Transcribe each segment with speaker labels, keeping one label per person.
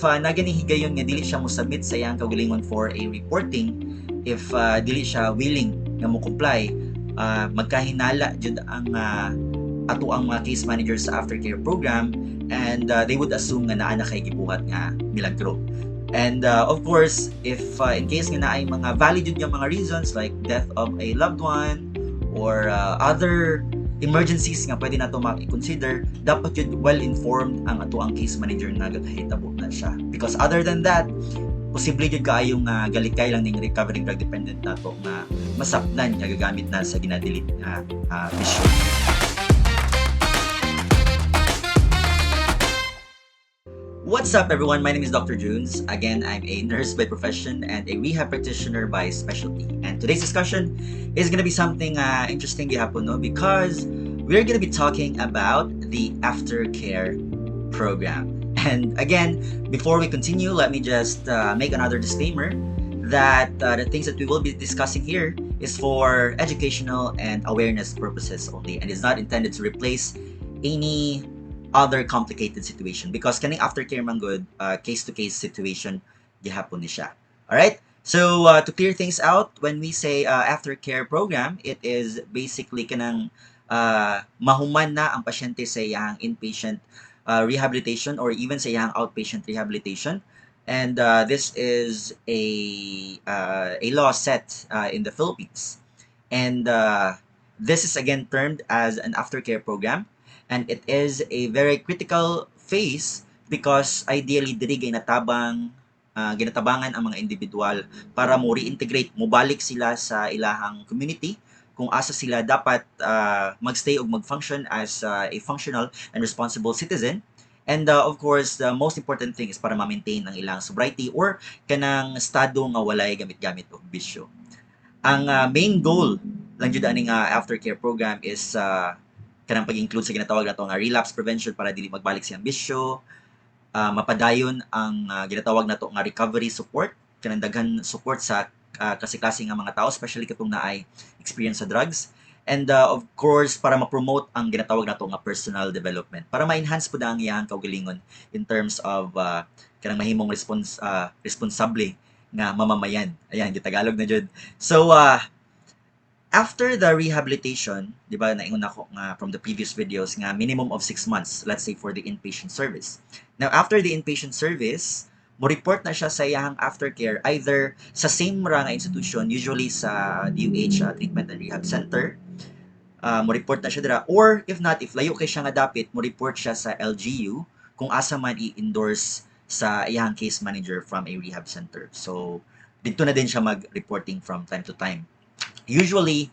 Speaker 1: nagani higayon nga dili siya mo submit sa iyang kaugalingon for a reporting, if dili siya willing nga mo comply, magkahinala jud ang ato ang mga case managers sa aftercare program, and they would assume nga naa na kay gibuhat nga milagro. And of course, if in case nga naay mga valid yun yung mga reasons like death of a loved one or other emergencies nga pwede nato ma-consider, dapat yun well-informed ang ato ang case manager nga gahitabo na siya. Because other than that, posible yun kaayong galikay lang ning recovering drug dependent nato nga masapnan nga gagamit na sa ginadilit nga bisyo. What's up, everyone? My name is Dr. Junes. Again, I'm a nurse by profession and a rehab practitioner by specialty. And today's discussion is going to be something interesting gihapon, no? Because we're going to be talking about the aftercare program. And again, before we continue, let me just make another disclaimer that the things that we will be discussing here is for educational and awareness purposes only, and is not intended to replace any other complicated situation, because kaning aftercare man good case-to-case situation gihapon ni siya. Alright? So to clear things out, when we say aftercare program, it is basically kanang mahuman na ang pasyente sa iyang inpatient rehabilitation or even sa iyang outpatient rehabilitation. And this is a law set in the Philippines. And this is again termed as an aftercare program. And it is a very critical phase because ideally diri ginatabang ginatabangan ang mga individual para mo reintegrate, mobalik sila sa ilahang community kung asa sila dapat magstay o magfunction as a functional and responsible citizen. And of course, the most important thing is para ma-maintain ang ilang sobriety or kanang estado nga walay gamit-gamit o bisyo. Ang main goal lang jud aning aftercare program is kanang pag-include sa ginatawag nato nga relapse prevention para dili magbalik siyang bisyo, mapadayon ang ginatawag nato nga recovery support, kanang daghan support sa klase-klase nga mga tao, especially katong naay experience sa drugs, and of course para ma-promote ang ginatawag nato nga personal development, para ma-enhance pud ang iyang kaugalingon in terms of kanang mahimong responsable nga mamamayan. Ayan, gitagalog na jud. So after the rehabilitation, di ba, naingon ako nga from the previous videos nga minimum of 6 months, let's say for the inpatient service. Now, after the inpatient service, mo report na siya sa iyang aftercare either sa same ra nga institution, usually sa DOH Treatment and Rehab Center, mo report na siya dira, or if not, if layo kay siya nga dapit, mo report siya sa LGU kung asa man i-endorse sa iyang case manager from a rehab center. So, dito na din siya mag-reporting from time to time. Usually,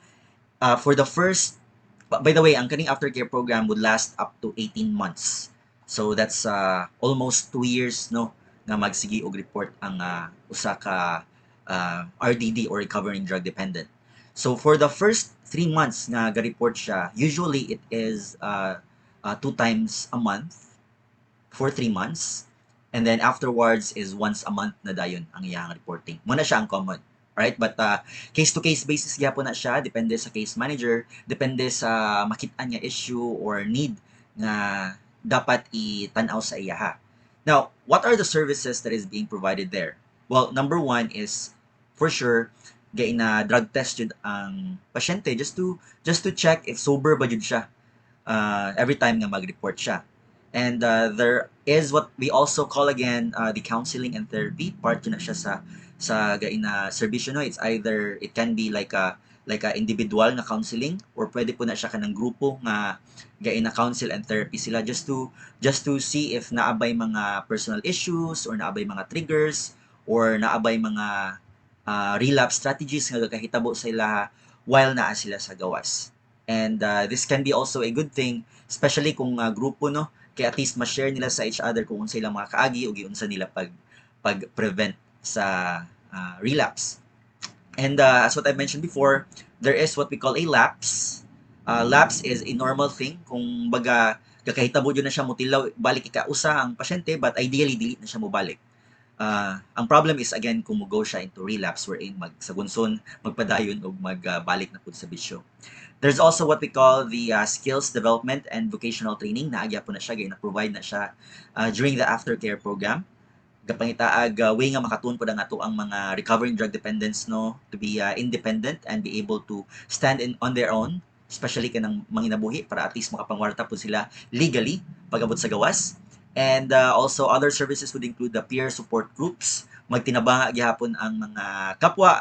Speaker 1: for the first, by the way, ang kaning aftercare program would last up to 18 months. So that's almost 2 years, no, nga magsigi og report ang usa ka RDD or recovering drug dependent. So for the first 3 months nga ga-report siya, usually it is 2 times a month for 3 months. And then afterwards is once a month na dayon ang iyang reporting. Muna siya ang common. Right? But case-to-case basis gyapon na siya, depende sa case manager, depende sa makit-an nga issue or need nga dapat i-tan-aw sa iya. Now, what are the services that is being provided there? Well, number one is for sure gaina drug test jud ang pasyente just to check if sober ba jud siya every time nga mag-report siya. And there is what we also call again the counseling and therapy part na siya sa gaina serbisyo, no. It's either it can be like a individual na counseling, or pwede po na siya kanang grupo nga gaina counsel and therapy sila just to see if naabay mga personal issues or naabay mga triggers or naabay mga relapse strategies nga gakahitabo sa ila while naa sila sa gawas. And this can be also a good thing, especially kung grupo, no, kaya at least ma-share nila sa each other kung unsa ilang mga kaagi o giunsa nila pag-prevent sa relapse. And as what I mentioned before, there is what we call a lapse. Lapse is a normal thing. Kung baga, kakahitabo dyan na siya mutilaw, balik ikausa ang pasyente, but ideally, delete na siya mobalik. Ang problem is, again, kung go siya into relapse, wherein magsagunson, magpadayon, o magbalik na po sa bisyo. There's also what we call the skills development and vocational training. Naagya po na siya, na-provide na siya during the aftercare program. gapangitaag way nga makatun po ang ato ang mga recovering drug dependents no to be independent and be able to stand on their own, especially kanang manginabuhi para at least makapangwarta po sila legally pag-abot sa gawas. And also other services would include the peer support groups, magtinabanga gihapon ang mga kapwa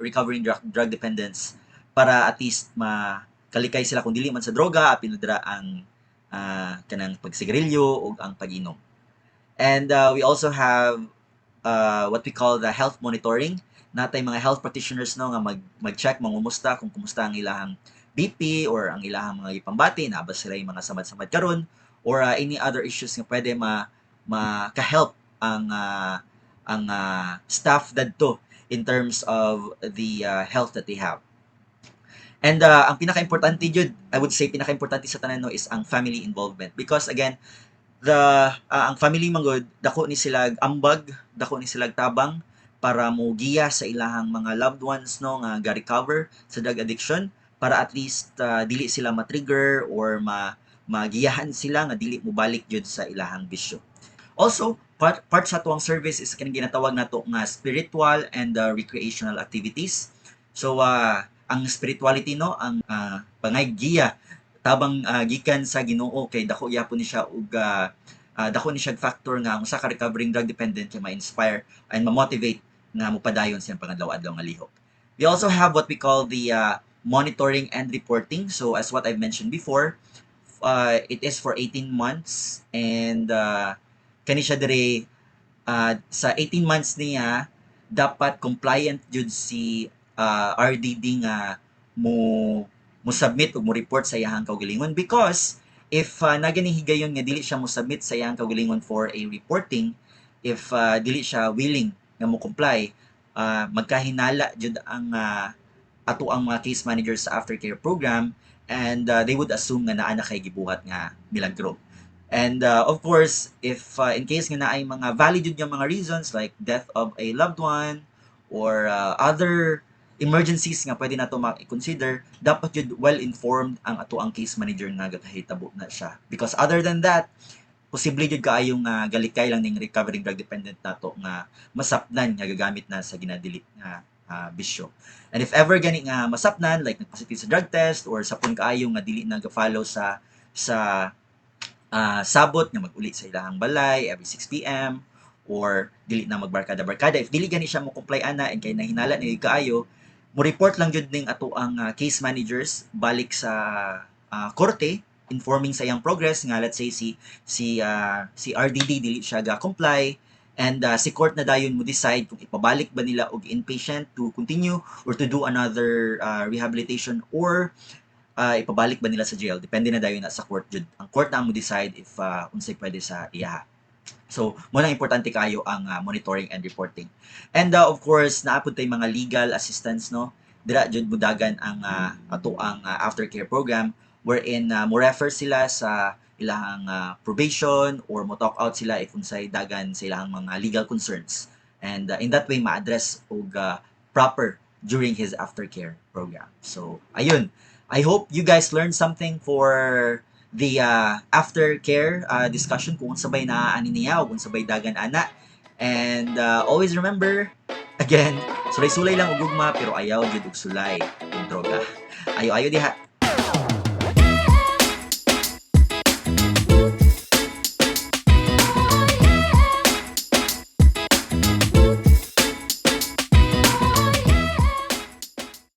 Speaker 1: recovering drug dependents para at least makalikay sila kung dili man sa droga apil dira ang kanang pagsigarilyo o ang pag-inom. And we also have what we call the health monitoring. Natay mga health practitioners no nga mag-check mangumusta kung kumusta ang ilahang BP or ang ilahang mga ipambati na ba sila yung mga samad-samad karon or any other issues nga pwede maka-help ang staff dadto in terms of the health that they have. And ang pinaka-importante jud, I would say pinaka-importante sa tanan no is ang family involvement because again ang family manggod dako ni sila ambag, dako ni sila tabang para mo giya sa ilahang mga loved ones no nga ga-recover sa drug addiction para at least dili sila ma-trigger or magiyahan sila nga dili mo balik jud sa ilahang bisyo. Also, part sa tuwang service is kanang ginatawag nato nga spiritual and recreational activities. So ang spirituality no ang pangaygiya tabang gikan sa Ginoo kay dako gyapon ni siya ug dako ni siya factor nga ang usa ka recovering drug dependent kay ma-inspire and ma-motivate nga mopadayon siyang pangadlaw-adlaw nga lihok. We also have what we call the monitoring and reporting. So as what I've mentioned before, it is for 18 months and kani siya dire sa 18 months niya dapat compliant jud si RDD nga mo submit ug mo report sa iyahang kaugalingon because if nagani higayon nga dili siya mo submit sa iyahang kaugalingon for a reporting, if dili siya willing nga mo comply, magkahinala jud ang ato ang mga case managers sa aftercare program and they would assume nga naa na kay gibuhat nga milagro. And of course, if in case nga naay mga valid jud nga mga reasons like death of a loved one or other emergencies nga pwede nato ma-consider, dapat jud well-informed ang ato ang case manager nga gakahitabo na siya. Because other than that, posible jud kaayong galikay lang ning recovering drug dependent nato nga masapnan nga gagamit na sa ginadili nga bisyo. And if ever gani nga masapnan like nagpositive sa drug test or sapon kaayo nga dili na ga-follow sa sabot nga mag-uli sa ilahang balay every 6 p.m. or dili na magbarkada-barkada, if dili gani siya mo comply ana and kay nahinala ni kaayo, mo report lang jud ning ato ang case managers balik sa korte informing sa iyang progress nga let's say si RDD dili siya ga comply and si court na dayon mo decide kung ipabalik ba nila og inpatient to continue or to do another rehabilitation or ipabalik ba nila sa jail, depende na dayon na sa court jud. Ang court na mo decide if unsay pwede sa iya. So, muna importante kayo ang monitoring and reporting. And of course, naapod tay mga legal assistance no. Dira jud mudagan ang ato ang aftercare program wherein mo refer sila sa ilahang probation or mo talk out sila if unsay dagan sa ilahang mga legal concerns. And in that way ma-address og proper during his aftercare program. So, ayun. I hope you guys learned something for the aftercare discussion kung sabay na ani niya o kung sabay dagan ana. And always remember, again, sulay-sulay lang og gugma pero ayaw jud og sulay og droga. Ayo-ayo diha.